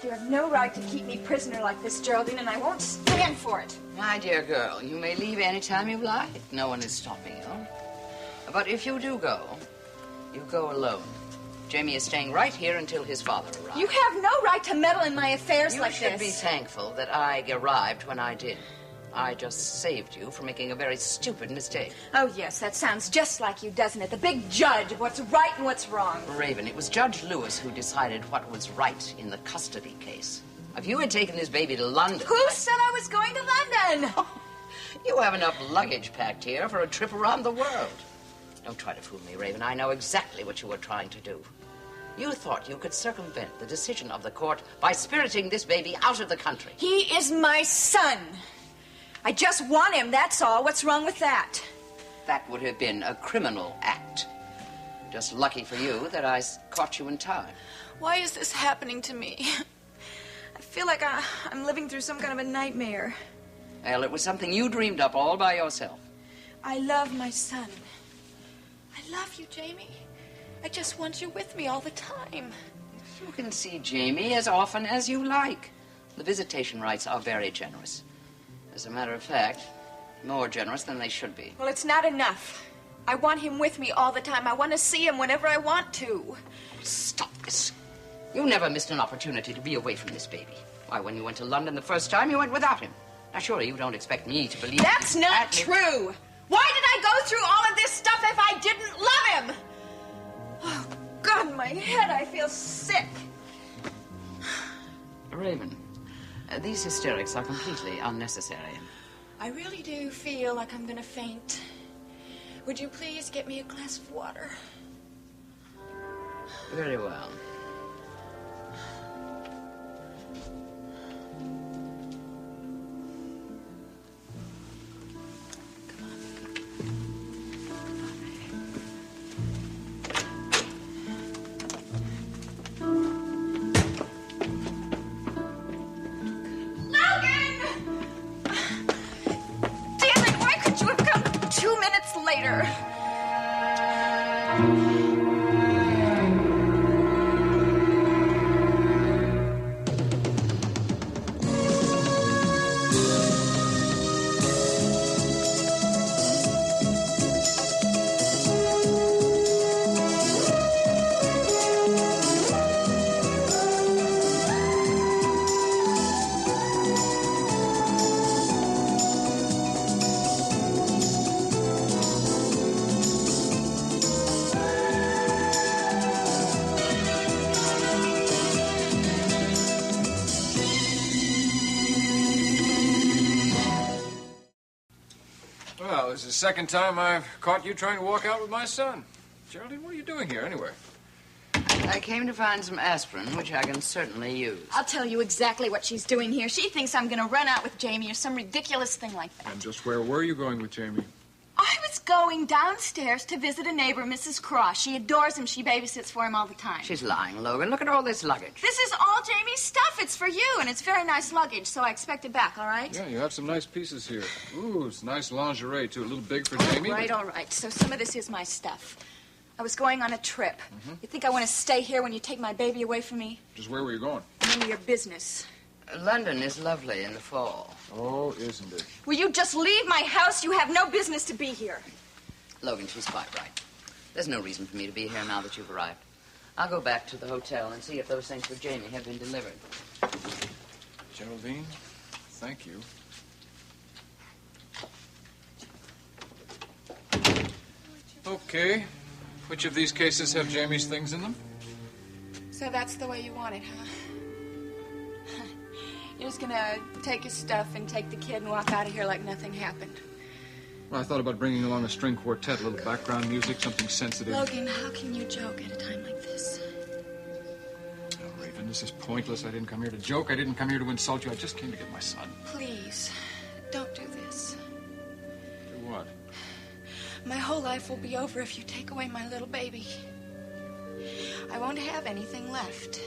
You have no right to keep me prisoner like this, Geraldine, and I won't stand for it. My dear girl, you may leave any time you like. No one is stopping you. But if you do go, you go alone. Jaimey is staying right here until his father arrives. You have no right to meddle in my affairs like this. You should be thankful that I arrived when I did. I just saved you from making a very stupid mistake. Oh, yes, that sounds just like you, doesn't it? The big judge of what's right and what's wrong. Raven, it was Judge Lewis who decided what was right in the custody case. If you had taken this baby to London... Who said I was going to London? Oh, you have enough luggage packed here for a trip around the world. Don't try to fool me, Raven. I know exactly what you were trying to do. You thought you could circumvent the decision of the court by spiriting this baby out of the country. He is my son. I just want him, that's all. What's wrong with that? That would have been a criminal act. Just lucky for you that I caught you in time. Why is this happening to me? I feel like I'm living through some kind of a nightmare. Well, it was something you dreamed up all by yourself. I love my son. I love you, Jaimey. I just want you with me all the time. You can see Jaimey as often as you like. The visitation rights are very generous. As a matter of fact, more generous than they should be. Well, it's not enough. I want him with me all the time. I want to see him whenever I want to. Stop this. You never missed an opportunity to be away from this baby. Why, when you went to London the first time, you went without him. Now, surely you don't expect me to believe... That's not true. Why did I go through all of this stuff if I didn't love him? Oh, God, my head, I feel sick. Raven, these hysterics are completely unnecessary. I really do feel like I'm gonna faint. Would you please get me a glass of water? Very well. Later. This is the second time I've caught you trying to walk out with my son. Geraldine, what are you doing here, anyway? I came to find some aspirin, which I can certainly use. I'll tell you exactly what she's doing here. She thinks I'm going to run out with Jaimey or some ridiculous thing like that. And just where were you going with Jaimey? I was going downstairs to visit a neighbor, Mrs. Cross. She adores him. She babysits for him all the time. She's lying, Logan. Look at all this luggage. This is all Jaimey's stuff. It's for you, and it's very nice luggage, so I expect it back, all right? Yeah, you have some nice pieces here. Ooh, it's nice lingerie, too. A little big for Jaimey. All right. So some of this is my stuff. I was going on a trip. You think I want to stay here when you take my baby away from me? Just where were you going? None of your business. London is lovely in the fall. Oh, isn't it? Will you just leave my house? You have no business to be here. Logan, she's quite right. There's no reason for me to be here now that you've arrived. I'll go back to the hotel and see if those things for Jaimey have been delivered. Geraldine, thank you. Okay. Which of these cases have Jaimey's things in them? So that's the way you want it, huh? You're just gonna take his stuff and take the kid and walk out of here like nothing happened. Well, I thought about bringing along a string quartet, a little background music, something sensitive. Logan, how can you joke at a time like this? Oh, Raven, this is pointless. I didn't come here to joke. I didn't come here to insult you. I just came to get my son. Please, don't do this. Do what? My whole life will be over if you take away my little baby. I won't have anything left.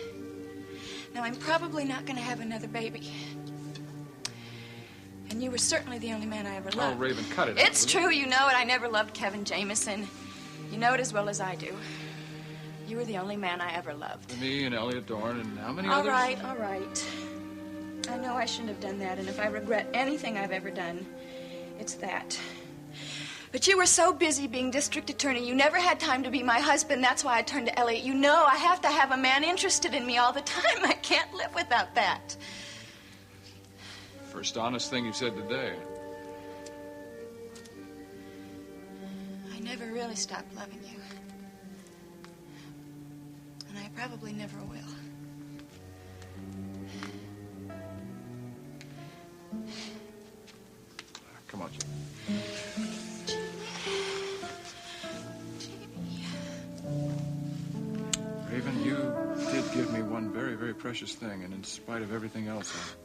Now, I'm probably not going to have another baby. And you were certainly the only man I ever loved. Oh, Raven, cut it out. It's true, you know it. I never loved Kevin Jamison. You know it as well as I do. You You were the only man I ever loved. Me and Elliot Dorn and how many All others? all right. I know I shouldn't have done that, and if I regret anything I've ever done, it's that. But you were so busy being district attorney, you never had time to be my husband. That's why I turned to Elliot. You know I have to have a man interested in me all the time. I can't live without that. First honest thing you said today. I never really stopped loving you. And I probably never will. Come on, Jim. Raven, you did give me one very, very precious thing, and in spite of everything else,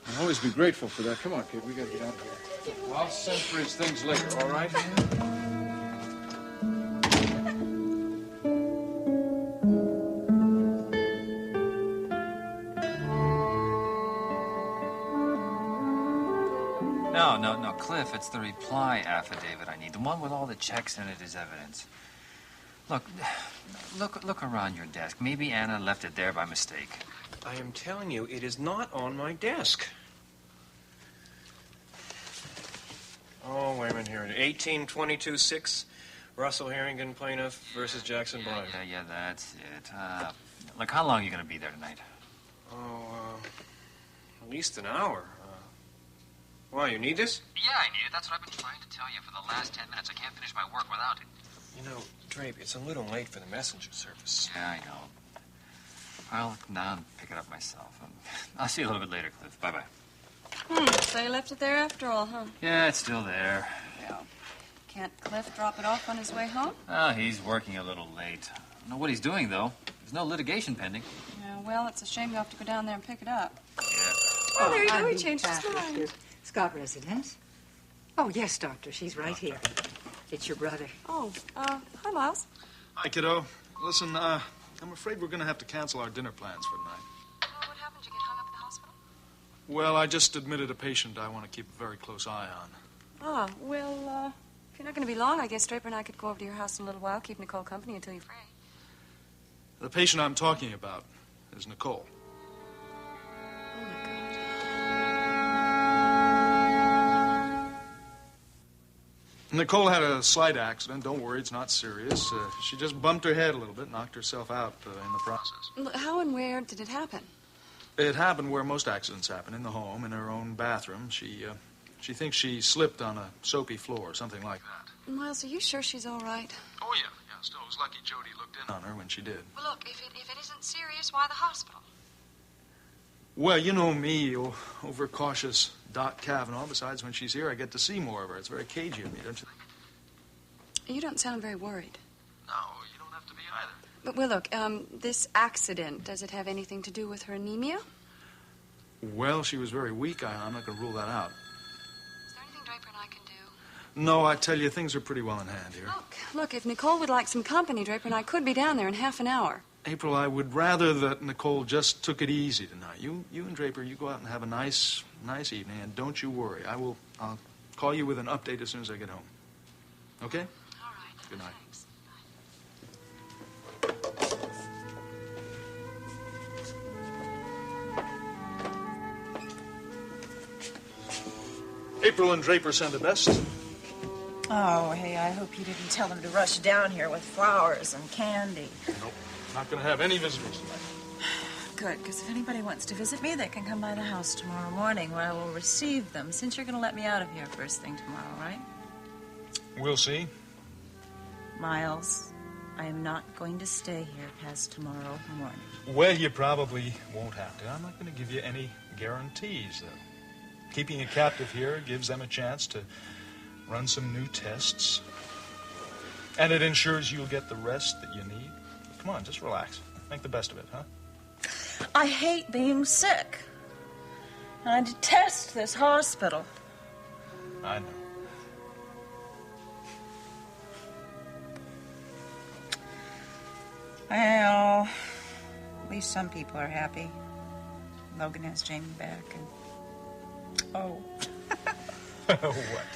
I'll always be grateful for that. Come on, kid, we gotta get out of here. I'll send for his things later, all right? No, Cliff, it's the reply affidavit I need. The one with all the checks in it as evidence. Look around your desk. Maybe Anna left it there by mistake. I am telling you, it is not on my desk. Oh, wait a minute here. 1822-6, Russell Harrington, plaintiff, versus Jackson Bryant. Yeah, that's it. Look, how long are you going to be there tonight? At least an hour. Why, you need this? Yeah, I need it. That's what I've been trying to tell you for the last 10 minutes. I can't finish my work without it. You know, Drape, it's a little late for the messenger service. Yeah, I know. I'll come down and pick it up myself. I'll see you a little bit later, Cliff. Bye-bye. So you left it there after all, huh? Yeah, it's still there. Yeah. Can't Cliff drop it off on his way home? Oh, he's working a little late. I don't know what he's doing, though. There's no litigation pending. Yeah, well, it's a shame you have to go down there and pick it up. Yeah. Oh, there you go. He changed his mind. Scott residence. Oh, yes, Doctor. She's right here. It's your brother. Oh, hi, Miles. Hi, kiddo. Listen, I'm afraid we're going to have to cancel our dinner plans for tonight. Oh, what happened? Did you get hung up in the hospital? Well, I just admitted a patient I want to keep a very close eye on. Ah, well, if you're not going to be long, I guess Draper and I could go over to your house in a little while, keep Nicole company until you're free. The patient I'm talking about is Nicole. Oh, my God. Nicole had a slight accident. Don't worry, it's not serious. She just bumped her head a little bit, knocked herself out in the process. How and where did it happen? It happened where most accidents happen, in the home, in her own bathroom. She thinks she slipped on a soapy floor, something like that. Miles, are you sure she's all right? Oh, yeah. Still, it was lucky Jody looked in on her when she did. Well, look, if it isn't serious, why the hospital? Well, you know me, overcautious Doc Kavanaugh. Besides, when she's here, I get to see more of her. It's very cagey of me, don't you think? You don't sound very worried. No, you don't have to be either. But, well, look, this accident, does it have anything to do with her anemia? Well, she was very weak. I'm not going to rule that out. Is there anything Draper and I can do? No, I tell you, things are pretty well in hand here. Look, if Nicole would like some company, Draper and I could be down there in half an hour. April, I would rather that Nicole just took it easy tonight. You and Draper, you go out and have a nice evening, and don't you worry. I'll call you with an update as soon as I get home. Okay? All right. Good night. Thanks. April and Draper send the best. Oh, hey, I hope you didn't tell them to rush down here with flowers and candy. Nope. Not going to have any visitors tonight. Good, because if anybody wants to visit me, they can come by the house tomorrow morning where I will receive them, since you're going to let me out of here first thing tomorrow, right? We'll see. Miles, I am not going to stay here past tomorrow morning. Well, you probably won't have to. I'm not going to give you any guarantees, though. Keeping a captive here gives them a chance to run some new tests. And it ensures you'll get the rest that you need. Come on, just relax. Make the best of it, huh? I hate being sick. And I detest this hospital. I know. Well, at least some people are happy. Logan has Jaimey back, and... Oh. What?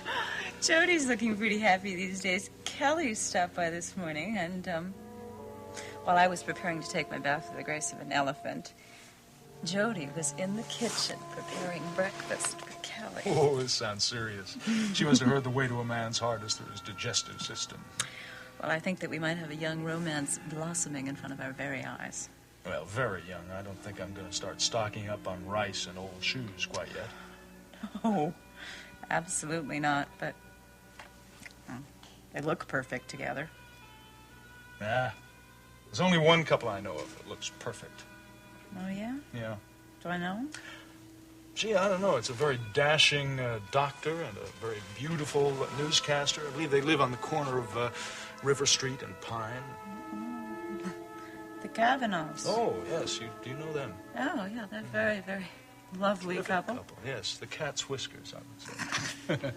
Jody's looking pretty happy these days. Kelly stopped by this morning, and while I was preparing to take my bath with the grace of an elephant, Jody was in the kitchen preparing breakfast for Kelly. Oh, this sounds serious. She must have heard the way to a man's heart is through his digestive system. Well, I think that we might have a young romance blossoming in front of our very eyes. Well, very young. I don't think I'm going to start stocking up on rice and old shoes quite yet. Oh, absolutely not, but they look perfect together. Nah. There's only one couple I know of that looks perfect. Oh, yeah? Yeah. Do I know him? Gee, I don't know. It's a very dashing doctor and a very beautiful newscaster. I believe they live on the corner of River Street and Pine. The Kavanaughs. Oh, yes. Do you know them? Oh, yeah, they're very, very lovely couple. Yes, the cat's whiskers, I would say.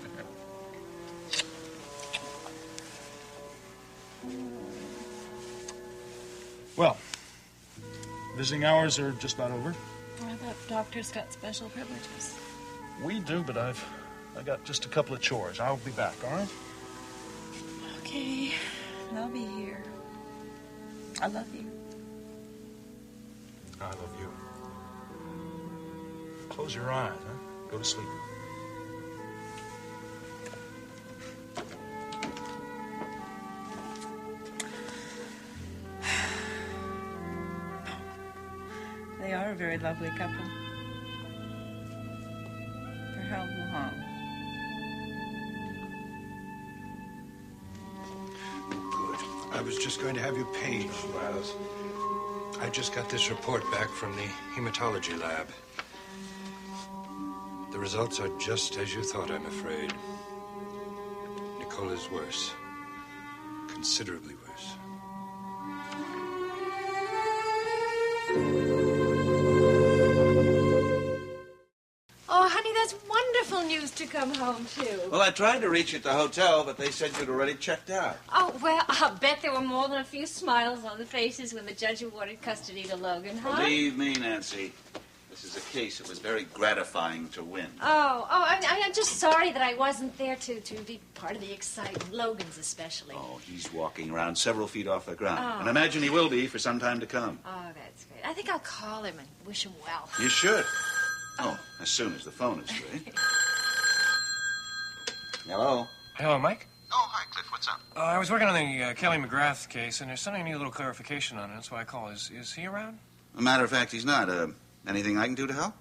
Well, visiting hours are just about over. I thought doctors got special privileges. We do, but I got just a couple of chores. I'll be back, all right? Okay, I'll be here. I love you. I love you. Close your eyes, huh? Go to sleep. They are a very lovely couple. For how long? Good. I was just going to have you paged, Miles. I just got this report back from the hematology lab. The results are just as you thought, I'm afraid. Nicole is worse. Considerably worse. Oh, honey, that's wonderful news to come home to. Well, I tried to reach you at the hotel, but they said you'd already checked out. Oh, well, I'll bet there were more than a few smiles on the faces when the judge awarded custody to Logan, huh? Believe me, Nancy, this is a case that was very gratifying to win. I'm just sorry that I wasn't there to be part of the excitement. Logan's especially. Oh, he's walking around several feet off the ground. Oh. And I imagine he will be for some time to come. Oh, that's great. I think I'll call him and wish him well. You should. Oh, as soon as the phone is free. Hello? Hello, Mike? Oh, hi, Cliff. What's up? I was working on the Kelly McGrath case, and there's something I need a little clarification on. That's why I call. Is he around? As a matter of fact, he's not. Anything I can do to help?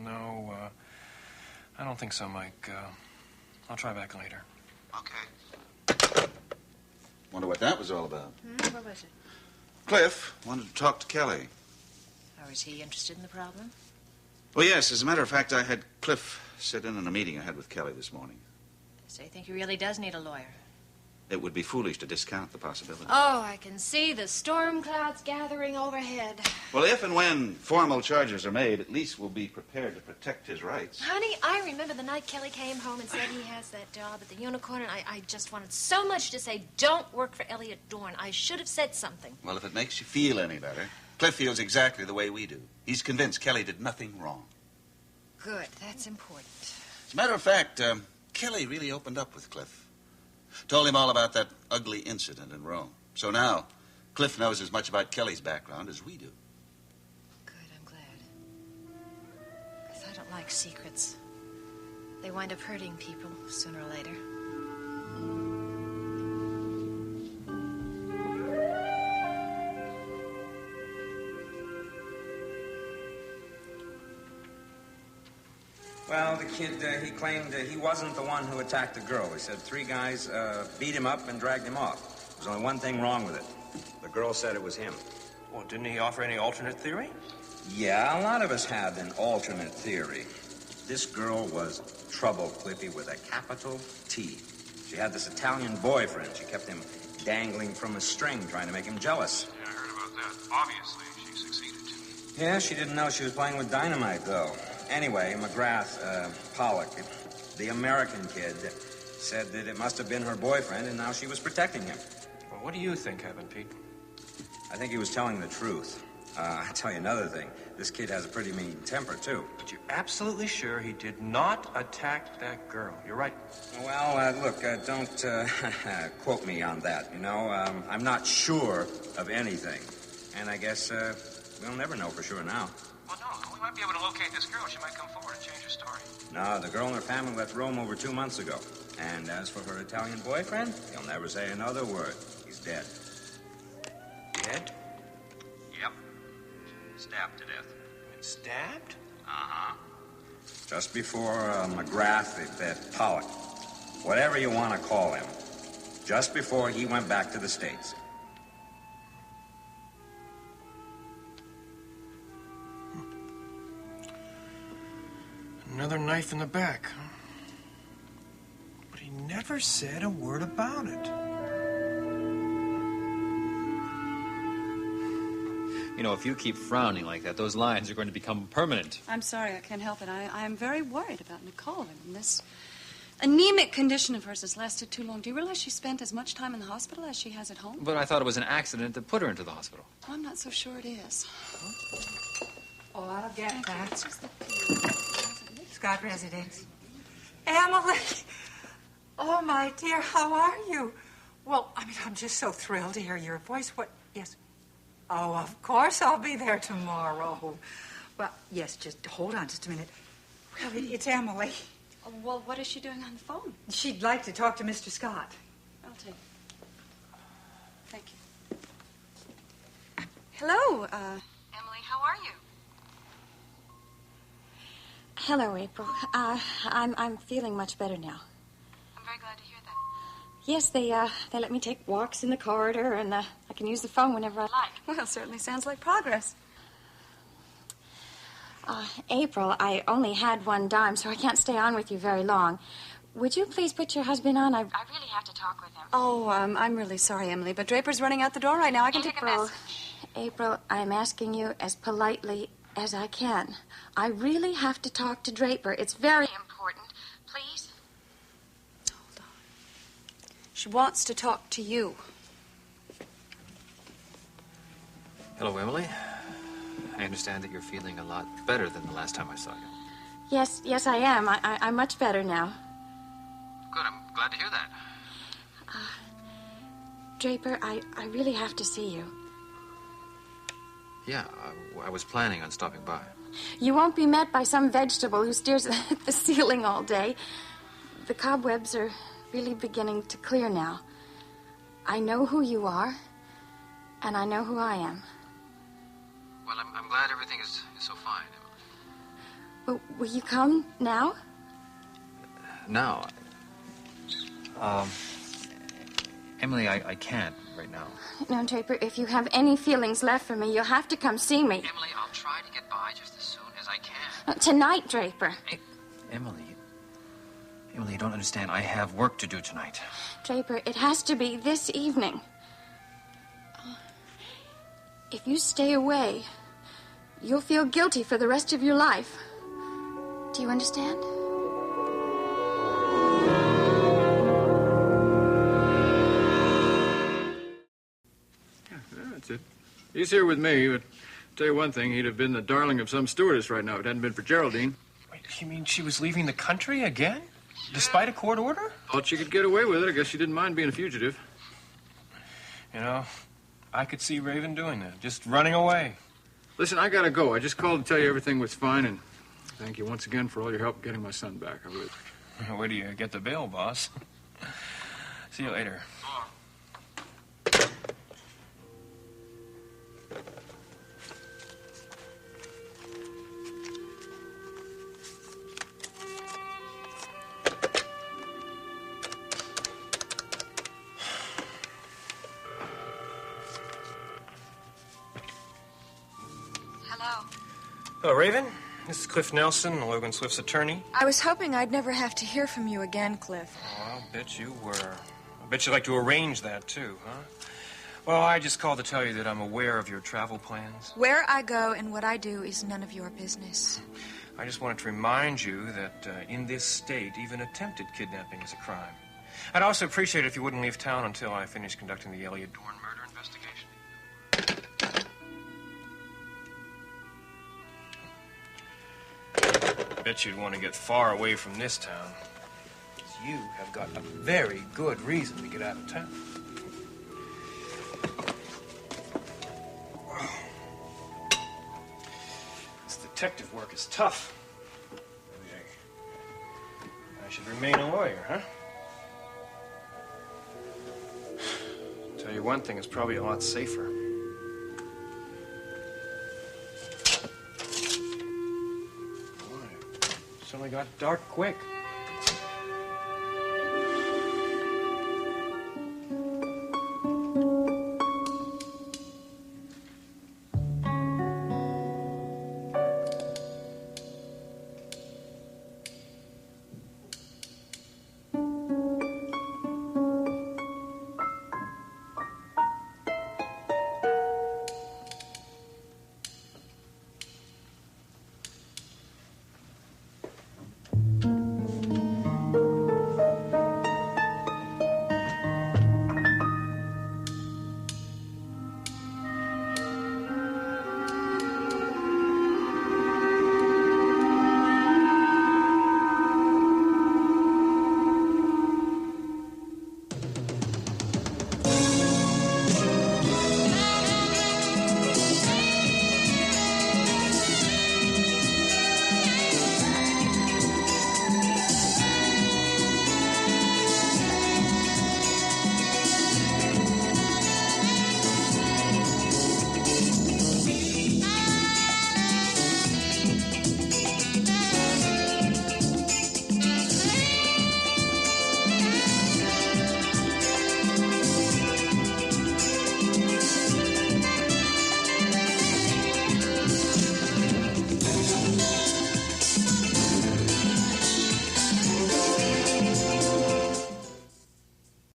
No, I don't think so, Mike. I'll try back later. Okay. Wonder what that was all about. What was it? Cliff wanted to talk to Kelly. Or is he interested in the problem? Well, yes. As a matter of fact, I had Cliff sit in on a meeting I had with Kelly this morning. So you think he really does need a lawyer? It would be foolish to discount the possibility. Oh, I can see the storm clouds gathering overhead. Well, if and when formal charges are made, at least we'll be prepared to protect his rights. Honey, I remember the night Kelly came home and said he has that job at the Unicorn, and I just wanted so much to say, don't work for Elliot Dorn. I should have said something. Well, if it makes you feel any better, Cliff feels exactly the way we do. He's convinced Kelly did nothing wrong. Good, that's important. As a matter of fact, Kelly really opened up with Cliff. Told him all about that ugly incident in Rome. So now, Cliff knows as much about Kelly's background as we do. Good, I'm glad. Because I don't like secrets. They wind up hurting people sooner or later. Well, the kid, he claimed he wasn't the one who attacked the girl. He said 3 guys beat him up and dragged him off. There's only one thing wrong with it. The girl said it was him. Well, didn't he offer any alternate theory? Yeah, a lot of us have an alternate theory. This girl was trouble, Clippy, with a capital T. She had this Italian boyfriend. She kept him dangling from a string, trying to make him jealous. Yeah, I heard about that. Obviously, she succeeded. Yeah, she didn't know she was playing with dynamite, though. Anyway, McGrath, Pollock, the American kid, said that it must have been her boyfriend, and now she was protecting him. Well, what do you think happened, Pete? I think he was telling the truth. I'll tell you another thing. This kid has a pretty mean temper, too. But you're absolutely sure he did not attack that girl. You're right. Well, look, don't quote me on that, you know. I'm not sure of anything. And I guess we'll never know for sure now. Well, no, we might be able to locate this girl. She might come forward and change her story. No, the girl and her family left Rome over 2 months ago. And as for her Italian boyfriend, he'll never say another word. He's dead. Dead? Yep. Stabbed to death. Stabbed? Uh-huh. Just before McGrath, that Pollock, whatever you want to call him, just before he went back to the States. Another knife in the back, huh? But he never said a word about it. You know, if you keep frowning like that, those lines are going to become permanent. I'm sorry, I can't help it. I am very worried about Nicole. I mean, this anemic condition of hers has lasted too long. Do you realize she spent as much time in the hospital as she has at home? But I thought it was an accident that put her into the hospital. Oh, I'm not so sure it is. Oh, I'll get that. It's just the Scott residence. Emily! Oh, my dear, how are you? Well, I mean, I'm just so thrilled to hear your voice. What? Yes. Oh, of course I'll be there tomorrow. Well, yes, just hold on just a minute. Well, it's Emily. Oh, well, what is she doing on the phone? She'd like to talk to Mr. Scott. I'll take it. Thank you. Hello, Emily, how are you? Hello, April. I'm feeling much better now. I'm very glad to hear that. Yes, they let me take walks in the corridor, and I can use the phone whenever I like. Well, certainly sounds like progress. April, I only had one dime, so I can't stay on with you very long. Would you please put your husband on? I really have to talk with him. Oh, I'm really sorry, Emily, but Draper's running out the door right now. I can take a message. April, I'm asking you as politely as I can. I really have to talk to Draper. It's very important. Please? Hold on. She wants to talk to you. Hello, Emily. I understand that you're feeling a lot better than the last time I saw you. Yes, I am. I'm much better now. Good, I'm glad to hear that. Draper, I really have to see you. Yeah, I was planning on stopping by. You won't be met by some vegetable who stares at the ceiling all day. The cobwebs are really beginning to clear now. I know who you are, and I know who I am. Well, I'm glad everything is so fine, Emily. Will you come now? Now? Emily, I can't right now. No, Draper, if you have any feelings left for me, you'll have to come see me. Emily, I'll try to get by just as soon as I can. Tonight, Draper. Emily, you don't understand. I have work to do tonight. Draper, it has to be this evening. If you stay away, you'll feel guilty for the rest of your life. Do you understand? That's it. He's here with me, but I'll tell you one thing, he'd have been the darling of some stewardess right now if it hadn't been for Geraldine. Wait, you mean she was leaving the country again? Despite a court order? Thought she could get away with it. I guess she didn't mind being a fugitive. You know, I could see Raven doing that, just running away. Listen, I gotta go. I just called to tell you everything was fine, and thank you once again for all your help getting my son back. I really... Where do you get the bail, boss? See you later. Hello, Raven. This is Cliff Nelson, Logan Swift's attorney. I was hoping I'd never have to hear from you again, Cliff. Oh, I'll bet you were. I bet you'd like to arrange that, too, huh? Well, I just called to tell you that I'm aware of your travel plans. Where I go and what I do is none of your business. I just wanted to remind you that in this state, even attempted kidnapping is a crime. I'd also appreciate it if you wouldn't leave town until I finish conducting the Elliot Dorn murder investigation. bet you'd want to get far away from this town. 'Cause you have got a very good reason to get out of town. This detective work is tough. I should remain a lawyer, huh? Tell you one thing, it's probably a lot safer. Boy, it's only got dark quick.